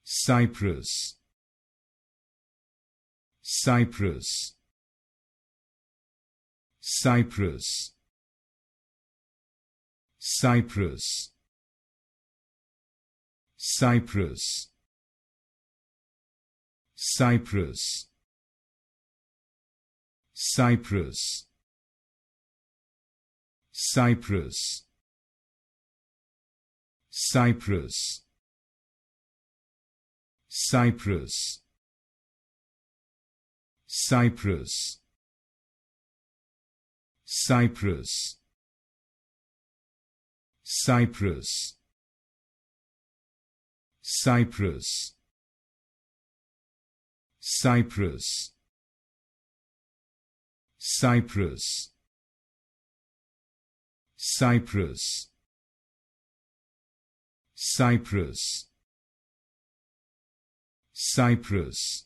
Cyprus, Cyprus, Cyprus, Cyprus, Cyprus, Cyprus, Cyprus, Cyprus, Cyprus, Cyprus, Cyprus, Cyprus, Cyprus, Cyprus, Cyprus, Cyprus, Cyprus, Cyprus, Cyprus,